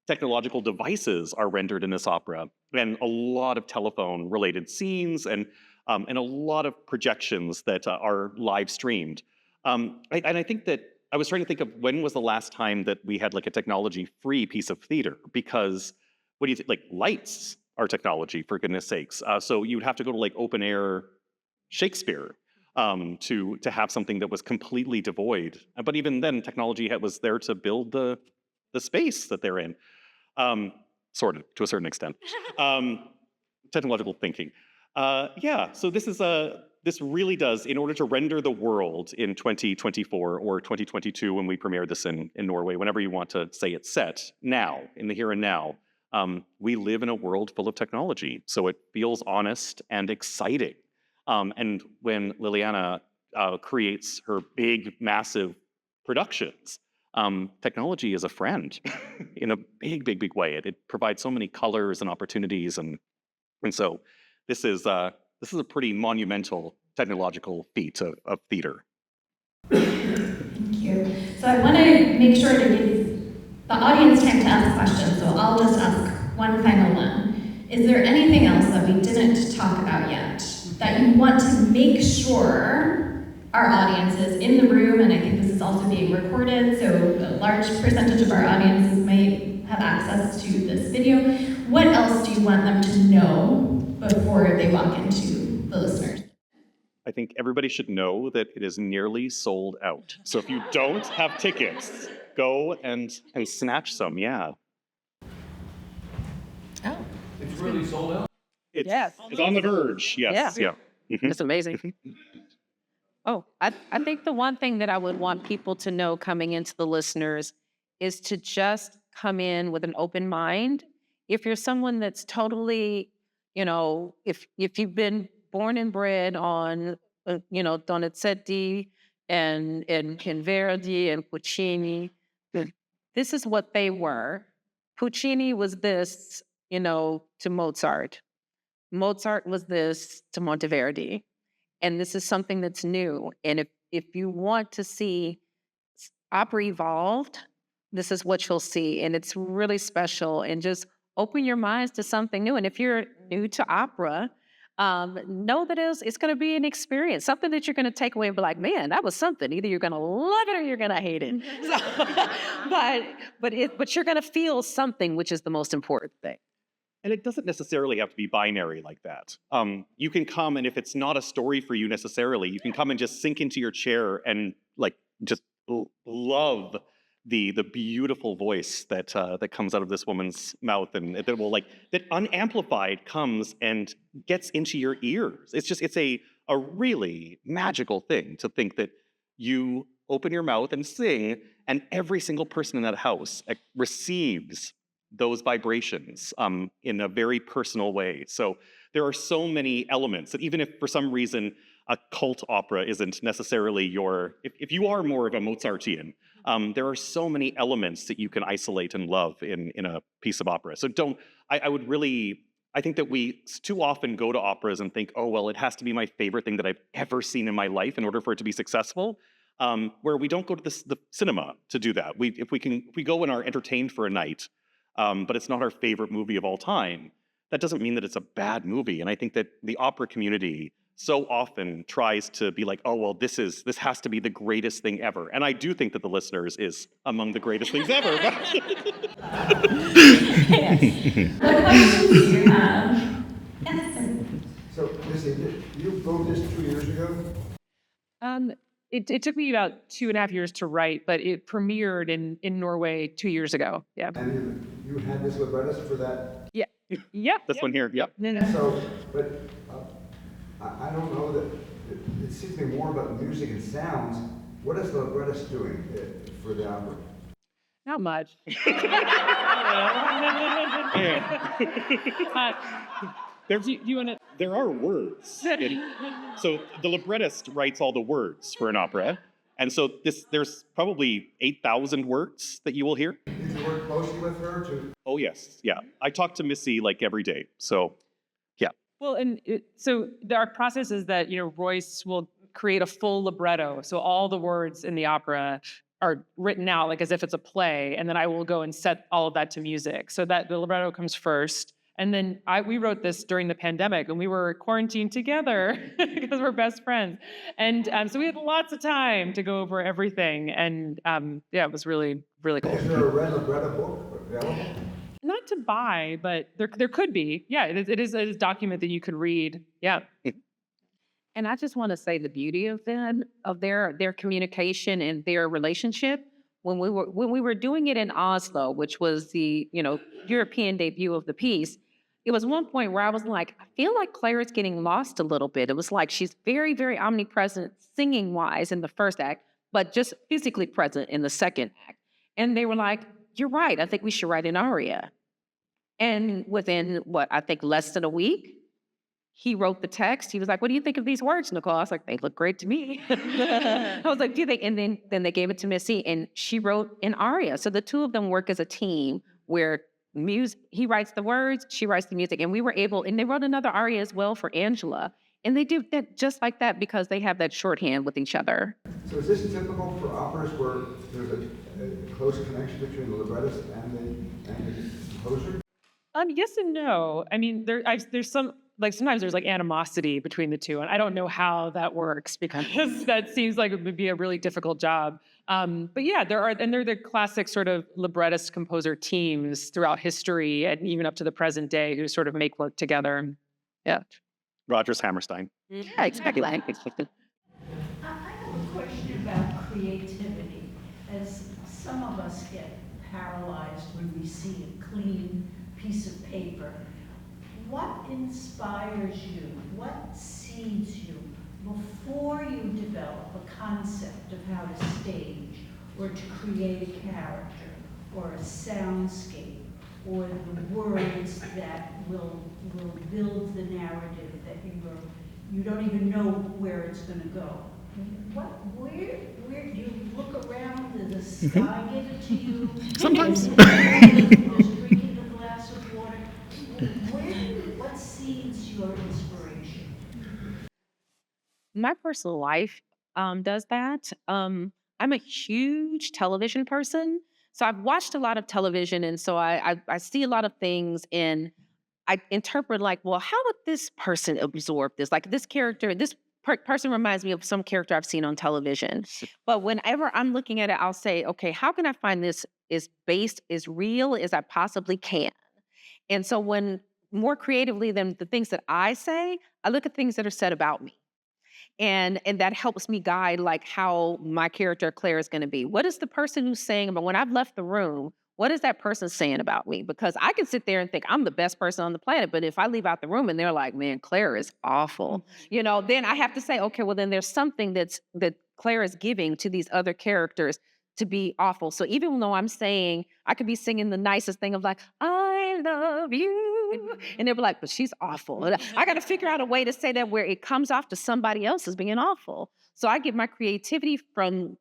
technological devices are rendered in this opera, and a lot of telephone related scenes and a lot of projections that are live streamed. And I think that I was trying to think of when was the last time that we had like a technology-free piece of theater, because what do you think? Like lights are technology, for goodness sakes. So you would have to go to like open air Shakespeare to have something that was completely devoid. But even then, technology was there to build the space that they're in, sort of to a certain extent. Technological thinking. So this really does, in order to render the world in 2024 or 2022 when we premiere this in Norway, whenever you want to say it's set, now, in the here and now, we live in a world full of technology. So it feels honest and exciting. And when Lileana creates her big, massive productions. Technology is a friend in a big, big, big way. It provides so many colors and opportunities, and so this is a pretty monumental technological feat of theater. Thank you. So I want to make sure to give the audience time to ask questions, so I'll just ask one final one. Is there anything else that we didn't talk about yet that you want to make sure our audiences in the room, and I think this is also being recorded, so a large percentage of our audiences might have access to this video. What else do you want them to know before they walk into the listeners? I think everybody should know that it is nearly sold out. So if you don't have tickets, go and snatch some, yeah. Oh, It's really sold out? It's, Yes. it's on the verge, yes, yeah. Mhm. that's amazing. Oh, I think the one thing that I would want people to know coming into the listeners is to just come in with an open mind. If you're someone that's totally, if you've been born and bred on, Donizetti and Verdi and Puccini, this is what they were. Puccini was this, to Mozart. Mozart was this to Monteverdi. And this is something that's new. And if you want to see opera evolved, this is what you'll see. And it's really special. And just open your minds to something new. And if you're new to opera, know that it's going to be an experience, something that you're going to take away and be like, man, that was something. Either you're going to love it or you're going to hate it. But you're going to feel something, which is the most important thing. And it doesn't necessarily have to be binary like that. You can come, and if it's not a story for you necessarily, you can come and just sink into your chair and just love the beautiful voice that comes out of this woman's mouth, and that will that unamplified comes and gets into your ears. It's a really magical thing to think that you open your mouth and sing, and every single person in that house receives those vibrations in a very personal way. So there are so many elements that even if for some reason a cult opera isn't necessarily if you are more of a Mozartian, there are so many elements that you can isolate and love in a piece of opera. So I think that we too often go to operas and think, oh, well, it has to be my favorite thing that I've ever seen in my life in order for it to be successful. Where we don't go to the cinema to do that. If we go and are entertained for a night, but it's not our favorite movie of all time, that doesn't mean that it's a bad movie. And I think that the opera community so often tries to be like, oh, well, this has to be the greatest thing ever. And I do think that The Listeners is among the greatest things ever. Yes. What questions do you have? Yes, sir. So, Missy, you wrote this 2 years ago? It took me about 2.5 years to write, but it premiered in Norway 2 years ago. Yeah. And you had this librettist for that? Yeah. Yeah. This one here, yep. So, but I don't know that, it seems to be more about music and sounds. What is the librettist doing for the opera? Not much. There are words. So the librettist writes all the words for an opera. And so there's probably 8,000 words that you will hear. Did you work closely with her Oh, yes. Yeah. I talk to Missy every day. So, yeah. Well, so our process is that, Royce will create a full libretto. So all the words in the opera are written out as if it's a play. And then I will go and set all of that to music. So that the libretto comes first. And then we wrote this during the pandemic, and we were quarantined together because we're best friends. And so we had lots of time to go over everything. And it was really, really cool. Is there a red libretto book available? Not to buy, but there could be. Yeah, it is a document that you could read. Yeah. And I just want to say the beauty of their communication and their relationship. When we were doing it in Oslo, which was the European debut of the piece, it was one point where I was like, I feel like Claire is getting lost a little bit. It was like she's very, very omnipresent singing wise in the first act, but just physically present in the second act. And they were like, you're right. I think we should write an aria. And within I think less than a week, he wrote the text. He was like, "What do you think of these words, Nicole?" I was like, "They look great to me." I was like, "Do they?" And then they gave it to Missy, and she wrote an aria. So the two of them work as a team where he writes the words, she writes the music, and we were able. And they wrote another aria as well for Angela, and they do that just like that because they have that shorthand with each other. So is this typical for operas where there's a close connection between the librettist and the composer? Yes and no. I mean, there's some, like, sometimes there's like animosity between the two, and I don't know how that works because that seems like it would be a really difficult job. But yeah, they're the classic sort of librettist composer teams throughout history and even up to the present day who sort of make work together. Yeah. Rogers Hammerstein. Yeah, exactly. I have a question about creativity. As some of us get paralyzed when we see a clean piece of paper, what inspires you? What seeds you before you develop a concept of how to stage or to create a character or a soundscape or the words that will build the narrative that you don't even know where it's going to go? Where do you look around? Does the sky give it to you? Sometimes. Just drinking a glass of water. What seeds your inspiration? My personal life does that. I'm a huge television person. So I've watched a lot of television, and so I see a lot of things, and I interpret like, well, how would this person absorb this? Like this character, this person reminds me of some character I've seen on television. But whenever I'm looking at it, I'll say, okay, how can I find this as real as I possibly can? And so when more creatively than the things that I say, I look at things that are said about me. And that helps me guide like how my character Claire is going to be. What is the person who's saying about when I've left the room? What is that person saying about me? Because I can sit there and think I'm the best person on the planet, but if I leave out the room and they're like, "Man, Claire is awful," then I have to say, okay, well then there's something that Claire is giving to these other characters to be awful. So even though I'm saying, I could be singing the nicest thing of like, "I love you," and they'll be like, "But she's awful." And I got to figure out a way to say that where it comes off to somebody else as being awful. So I get my creativity from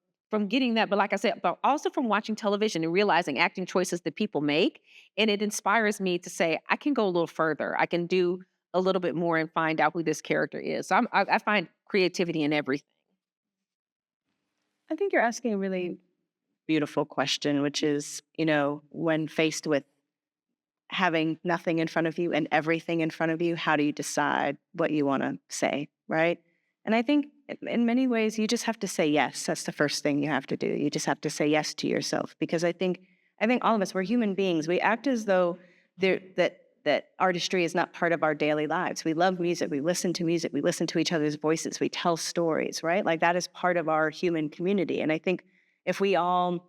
getting that, but like I said, but also from watching television and realizing acting choices that people make. And it inspires me to say, I can go a little further. I can do a little bit more and find out who this character is. So I find creativity in everything. I think you're asking a really beautiful question, which is, when faced with having nothing in front of you and everything in front of you, how do you decide what you want to say, right? And I think in many ways, you just have to say yes. That's the first thing you have to do. You just have to say yes to yourself, because I think all of us, we're human beings. We act as though that artistry is not part of our daily lives. We love music. We listen to music. We listen to each other's voices. We tell stories, right? Like that is part of our human community. And I think if we all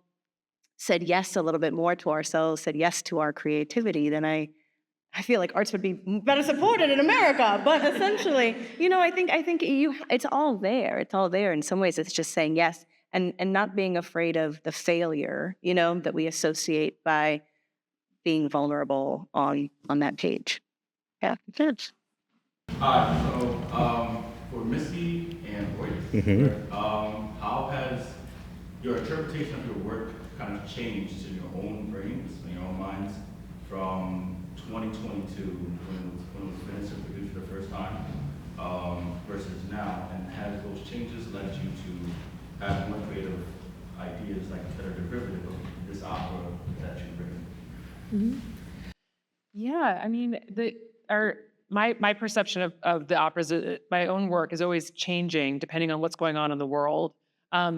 said yes a little bit more to ourselves, said yes to our creativity, then I feel like arts would be better supported in America. But essentially, I think it's all there. It's all there. In some ways, it's just saying yes and not being afraid of the failure, that we associate by being vulnerable on that page. Yeah, that's Hi. So for Missy and Royce, how has your interpretation of your work kind of changed in your own brains, in your own minds, from 2022 when it was finished and produced for the first time versus now? And has those changes led you to have more creative ideas that are derivative of this opera that you've written? Yeah, I mean, my perception of the operas, my own work is always changing depending on what's going on in the world.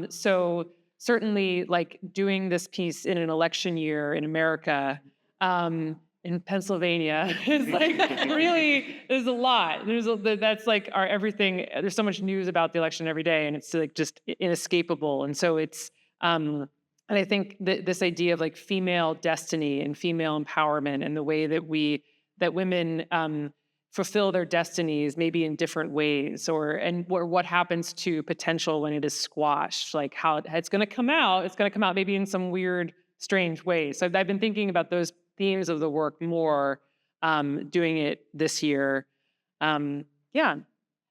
So certainly, like doing this piece in an election year in America, in Pennsylvania, is like really, there's a lot. That's like our everything. There's so much news about the election every day, and it's like just inescapable. And so it's, and I think this idea of like female destiny and female empowerment and the way that women fulfill their destinies maybe in different ways, or what happens to potential when it is squashed, like how it's going to come out. It's going to come out maybe in some weird, strange ways. So I've been thinking about those themes of the work more, doing it this year. Yeah.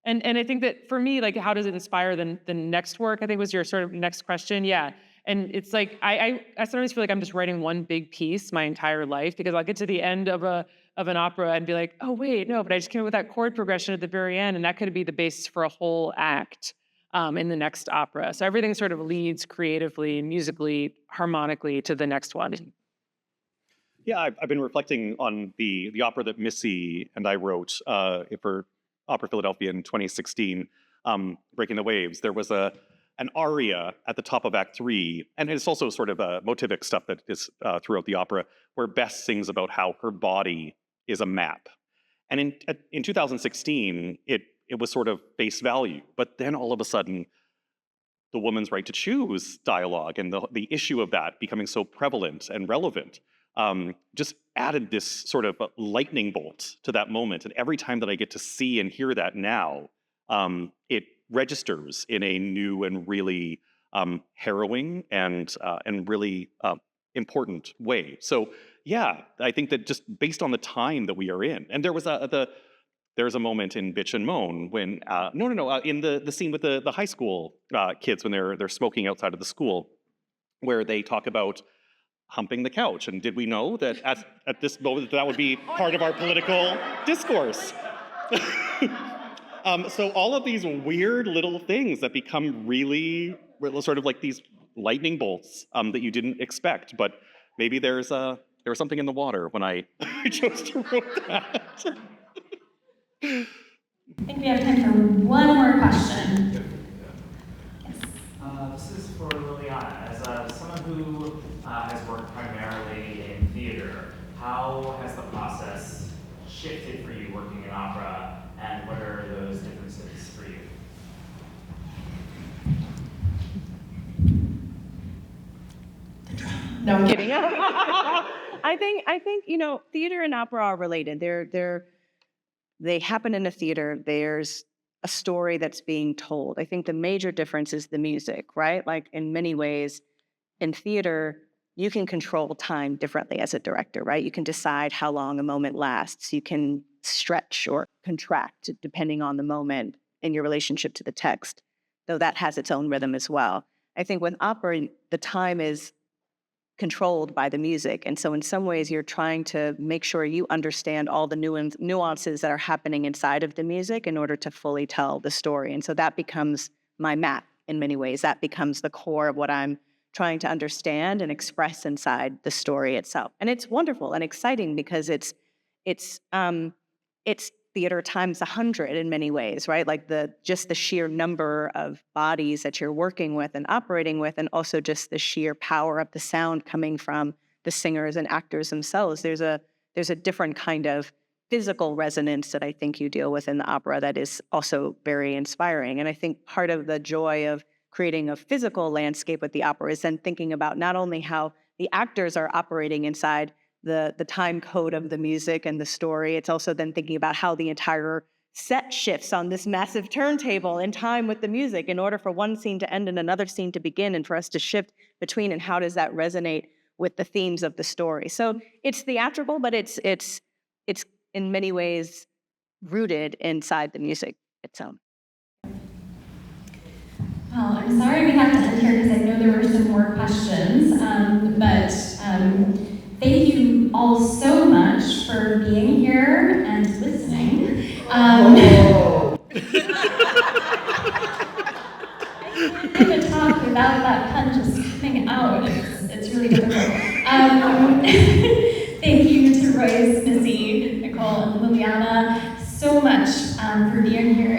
And I think that for me, like, how does it inspire the next work? I think was your sort of next question. Yeah. And it's like, I sometimes feel like I'm just writing one big piece my entire life, because I'll get to the end of an opera and be like, oh wait, no, but I just came up with that chord progression at the very end, and that could be the basis for a whole act in the next opera. So everything sort of leads creatively, musically, harmonically to the next one. Yeah, I've been reflecting on the opera that Missy and I wrote for Opera Philadelphia in 2016, Breaking the Waves. There was an aria at the top of Act 3, and it's also sort of motivic stuff that is throughout the opera, where Bess sings about how her body is a map. And in 2016, it was sort of face value, but then all of a sudden, the woman's right to choose dialogue and the issue of that becoming so prevalent and relevant just added this sort of lightning bolt to that moment. And every time that I get to see and hear that now, it registers in a new and really harrowing and really important way. So yeah, I think that just based on the time that we are in, and there was there's a moment in Bitch and Moan when in the scene with the high school kids when they're smoking outside of the school, where they talk about humping the couch. And did we know that at this moment that would be part of our political discourse? So all of these weird little things that become really sort of like these lightning bolts that you didn't expect, but maybe there was something in the water when I chose to write that. I think we have time for one more question. Yes. This is for Lileana. As someone who has worked primarily in theater, how has the process shifted for you working in opera, and what are those differences for you? No, I'm kidding. I think theater and opera are related. They happen in a theater. There's a story that's being told. I think the major difference is the music, right? Like in many ways, in theater, you can control time differently as a director, right? You can decide how long a moment lasts. You can stretch or contract depending on the moment in your relationship to the text, though that has its own rhythm as well. I think with opera, the time is controlled by the music. And so in some ways, you're trying to make sure you understand all the nuances that are happening inside of the music in order to fully tell the story. And so that becomes my map in many ways. That becomes the core of what I'm trying to understand and express inside the story itself. And it's wonderful and exciting because it's theater times 100 in many ways, right? Like just the sheer number of bodies that you're working with and operating with, and also just the sheer power of the sound coming from the singers and actors themselves. There's a different kind of physical resonance that I think you deal with in the opera that is also very inspiring. And I think part of the joy of creating a physical landscape with the opera is then thinking about not only how the actors are operating inside the time code of the music and the story, it's also then thinking about how the entire set shifts on this massive turntable in time with the music in order for one scene to end and another scene to begin, and for us to shift between, and how does that resonate with the themes of the story. So it's theatrical, but it's in many ways rooted inside the music itself. Well, I'm sorry we have to end here because I know there were some more questions, but thank you all so much for being here and listening. I'm going to talk without that pun just coming out. It's really difficult. Thank you to Royce, Missy, Nicole, and Lileana so much for being here